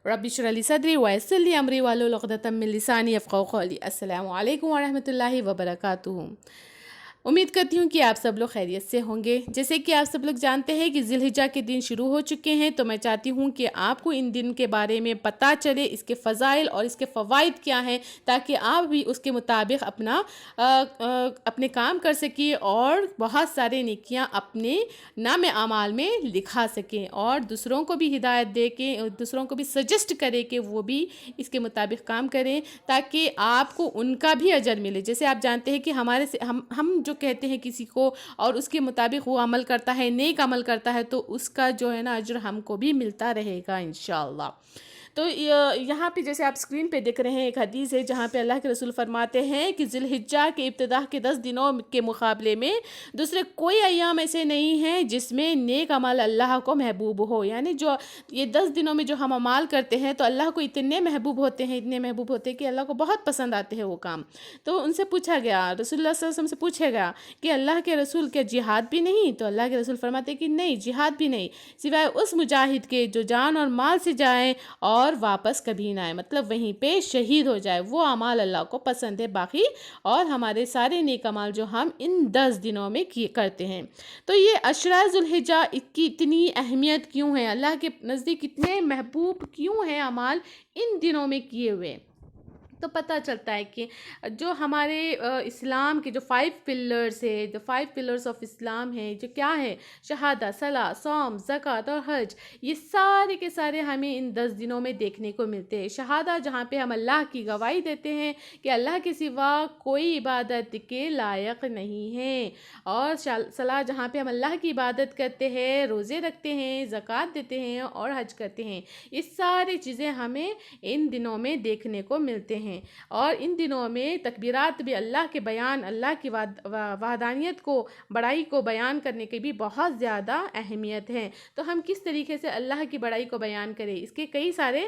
Rabbi इश्रह ली सदरी वयस्सिर ली अमरी वाहलुल उक़दतम मिन लिसानी यफ़क़हू क़ौली। अस्सलामु अलैकुम वरहमतुल्लाहि वबरकातुहू। उम्मीद करती हूँ कि आप सब लोग खैरियत से होंगे। जैसे कि आप सब लोग जानते हैं कि ज़िलहिज्जा के दिन शुरू हो चुके हैं, तो मैं चाहती हूँ कि आपको इन दिन के बारे में पता चले, इसके फ़ज़ाइल और इसके फ़वाइद क्या हैं, ताकि आप भी उसके मुताबिक अपने काम कर सकें और बहुत सारे नेकियां अपने नाम आमाल में लिखा सकें, और दूसरों को भी हिदायत दे के दूसरों को भी सजेस्ट करें कि वो भी इसके मुताबिक काम करें, ताकि आपको उनका भी अजर मिले। जैसे आप जानते हैं कि हमारे से हम जो कहते हैं किसी को और उसके मुताबिक वो अमल करता है, नेक अमल करता है, तो उसका जो है ना अजर हमको भी मिलता रहेगा इंशाअल्लाह। तो यहाँ पे जैसे आप स्क्रीन पे देख रहे हैं एक हदीस है जहाँ पे अल्लाह के रसूल फरमाते हैं कि ज़िलहिज्जा के इब्तिदा के 10 दिनों के मुकाबले में दूसरे कोई अय्याम ऐसे नहीं हैं जिसमें नेक अमल अल्लाह को महबूब हो। यानी जो ये 10 दिनों में जो हम अमाल करते हैं तो अल्लाह को इतने महबूब होते हैं, इतने महबूब होते हैं कि अल्लाह को बहुत पसंद आते हैं वो काम। तो उनसे पूछा गया, रसूलुल्लाह सल्लल्लाहु अलैहि वसल्लम से पूछा गया कि अल्लाह के रसूल क्या जिहाद भी नहीं? तो अल्लाह के रसूल फरमाते कि नहीं, जिहाद भी नहीं, सिवाय उस मुजाहिद के जो जान और माल से जाए और वापस कभी ना आए, मतलब वहीं पे शहीद हो जाए, वो अमाल अल्लाह को पसंद है। बाकी और हमारे सारे नेक अमाल जो हम इन 10 दिनों में करते हैं। तो ये अशरा ज़ुल्हिज्जा की इतनी अहमियत क्यों है, अल्लाह के नज़दीक इतने महबूब क्यों हैं अमाल इन दिनों में किए हुए, तो पता चलता है कि जो हमारे इस्लाम के जो 5 पिलर्स है, जो 5 पिलर्स ऑफ इस्लाम है, जो क्या है, शहादा, सला, सौम, ज़कात और हज, ये सारे के सारे हमें इन 10 दिनों में देखने को मिलते हैं। शहादा जहाँ पे हम अल्लाह की गवाही देते हैं कि अल्लाह के सिवा कोई इबादत के लायक नहीं है, और सला जहाँ पे हम अल्लाह की इबादत करते हैं, रोज़े रखते हैं, ज़कात देते हैं और हज करते हैं। ये सारी चीज़ें हमें इन दिनों में देखने को मिलते हैं। और इन दिनों में तकबीरात भी अल्लाह के बयान, अल्लाह की वहदानियत को, बड़ाई को बयान करने की भी बहुत ज़्यादा अहमियत है। तो हम किस तरीके से अल्लाह की बड़ाई को बयान करें, इसके कई सारे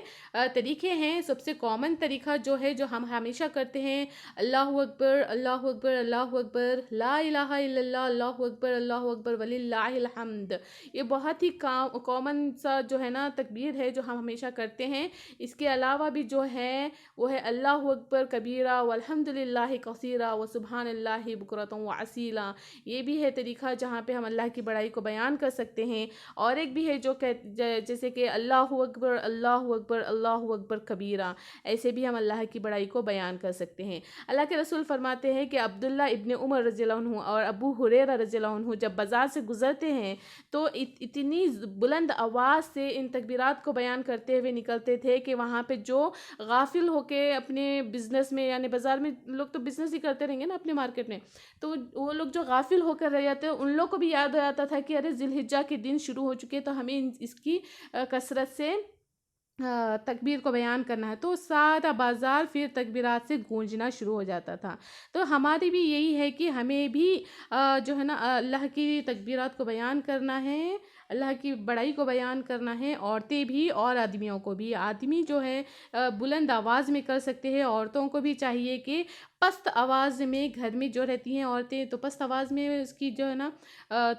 तरीके हैं। सबसे कॉमन तरीका जो है, जो हम हमेशा करते हैं, अल्लाहु अकबर, अल्लाहु अकबर, अल्लाहु अकबर, ला इलाहा इल्लल्लाह, अल्लाहु अकबर, अल्लाहु अकबर वलिल्लाहिल हम्द। ये बहुत ही कॉमन सा जो है ना तकबीर है जो हम हमेशा करते हैं। इसके अलावा भी जो है वो है अल्लाहु अकबर कबीरा वल्हम्दुलिल्लाहि कसीरा व सुब्हानल्लाहि बुकरतन व असीला। ये भी है तरीका जहाँ पे हम अल्लाह की बड़ाई को बयान कर सकते हैं। और एक भी है जो जैसे कि अल्लाहु अकबर, अल्लाहु अकबर, अल्लाहु अकबर कबीरा, ऐसे भी हम अल्लाह की बड़ाई को बयान कर सकते हैं। अल्लाह के रसूल फरमाते हैं कि अब्दुल्ला इब्न उमर रज़ियल्लाहु अन्हु और अबू हुरैरा रज़ियल्लाहु अन्हु जब बाज़ार से गुज़रते हैं तो इतनी बुलंद आवाज़ से इन तकबीरात को बयान करते हुए निकलते थे कि वहाँ पे जो गाफिल होके अपने बिज़नेस में, यानी बाज़ार में लोग तो बिज़नेस ही करते रहेंगे ना अपने मार्केट में, तो वो लोग जो गाफिल होकर रह जाते हैं उन लोग को भी याद हो जाता था कि अरे ज़िलहिज्जा के दिन शुरू हो चुके हैं, तो हमें इसकी कसरत से तकबीर को बयान करना है। तो सारा बाज़ार फिर तकबीरात से गूंजना शुरू हो जाता था। तो हमारी भी यही है कि हमें भी जो है ना अल्लाह की तकबीरात को बयान करना है, अल्लाह की बड़ाई को बयान करना है। औरतें भी और आदमियों को भी, आदमी जो है बुलंद आवाज़ में कर सकते हैं, औरतों को भी चाहिए कि पस्त आवाज़ में, घर में जो रहती हैं औरतें तो पस्त आवाज़ में उसकी जो है ना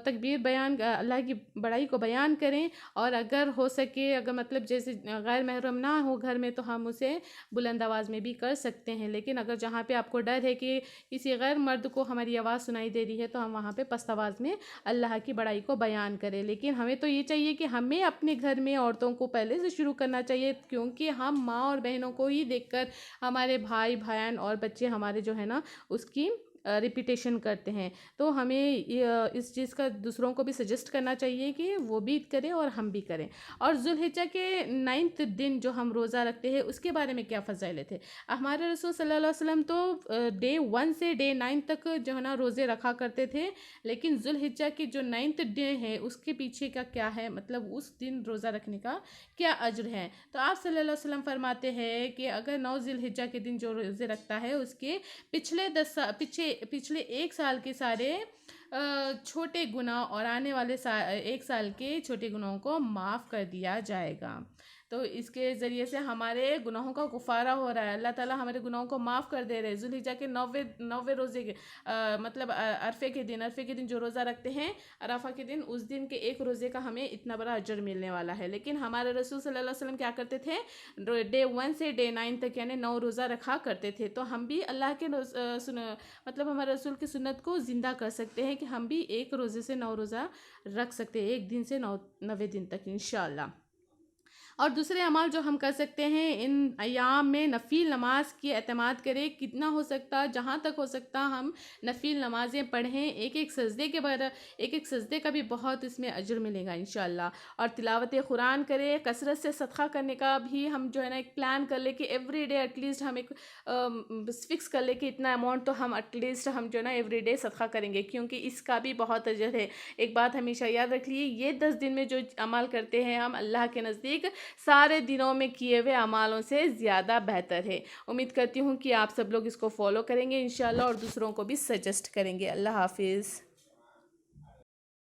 तकबीर बयान, अल्लाह की बड़ाई को बयान करें। और अगर हो सके, अगर मतलब जैसे गैर महरम ना हो घर में, तो हम उसे बुलंद आवाज़ में भी कर सकते हैं। लेकिन अगर जहाँ पे आपको डर है कि किसी गैर मर्द को हमारी आवाज़ सुनाई दे रही है, तो हम वहाँ पे पस्त आवाज़ में अल्लाह की बड़ाई को बयान करें। लेकिन हमें तो ये चाहिए कि हमें अपने घर में औरतों को पहले से शुरू करना चाहिए, क्योंकि हम माँ और बहनों को ही देखकर हमारे भाई बहन और बच्चे हमारे जो है ना उसकी रिपीटेशन करते हैं। तो हमें इस चीज़ का दूसरों को भी सजेस्ट करना चाहिए कि वो भी करें और हम भी करें। और ज़ुल्हिज्जा के 9th दिन जो हम रोज़ा रखते हैं उसके बारे में क्या फ़ज़ाइल थे। हमारे रसूल सल्लल्लाहु अलैहि वसल्लम तो डे 1 से डे 9 तक जो है ना रोज़े रखा करते थे, लेकिन ज़ुल्हिज्जा की जो 9th डे है उसके पीछे का क्या है, मतलब उस दिन रोज़ा रखने का क्या अज्र है। तो आप सल्लल्लाहु अलैहि वसल्लम फरमाते हैं कि अगर 9 ज़ुल्हिज्जा के दिन जो रोज़े रखता है उसके पिछले 1 साल के सारे छोटे गुनाह और आने वाले 1 साल के छोटे गुनाहों को माफ़ कर दिया जाएगा। تو اس کے ذریعے سے ہمارے گناہوں کا کفارہ ہو رہا ہے، اللہ تعالیٰ ہمارے گناہوں کو معاف کر دے رہے ہیں۔ ذوالحجہ کے 9ویں روزے کے مطلب عرفے کے دن جو روزہ رکھتے ہیں، عرفہ کے دن، اس دن کے ایک روزے کا ہمیں اتنا بڑا اجر ملنے والا ہے۔ لیکن ہمارے رسول صلی اللہ علیہ وسلم کیا کرتے تھے؟ ڈے 1 سے ڈے 9 تک یعنی 9 روزہ رکھا کرتے تھے۔ تو ہم بھی اللہ کے مطلب ہمارے رسول کی سنت کو زندہ کر سکتے ہیں کہ ہم بھی ایک روزے سے 9 روزہ رکھ سکتے ہیں، ایک دن سے 9ویں دن تک انشاءاللہ۔ اور دوسرے اعمال جو ہم کر سکتے ہیں، ان ایام میں نفل نماز کی اعتماد کریں، کتنا ہو سکتا، جہاں تک ہو سکتا ہم نفل نمازیں پڑھیں، ایک ایک سجدے کا بھی بہت اس میں اجر ملے گا انشاءاللہ۔ اور تلاوت قرآن کریں، کثرت سے صدقہ کرنے کا بھی ہم جو ہے نا ایک پلان کر لیں کہ ایوری ڈے ایٹ لیسٹ ہم ایک فکس کر لیں کہ اتنا اماؤنٹ تو ہم ایٹ لیسٹ ہم جو ہے نا ایوری ڈے صدقہ کریں گے، کیونکہ اس کا بھی بہت اجر ہے۔ ایک بات ہمیشہ یاد رکھ لیے، یہ 10 دن میں جو عمل کرتے ہیں ہم، اللہ کے نزدیک سارے دنوں میں کیے ہوئے اعمالوں سے زیادہ بہتر ہے۔ امید کرتی ہوں کہ آپ سب لوگ اس کو فالو کریں گے انشاءاللہ، اور دوسروں کو بھی سجیسٹ کریں گے۔ اللہ حافظ۔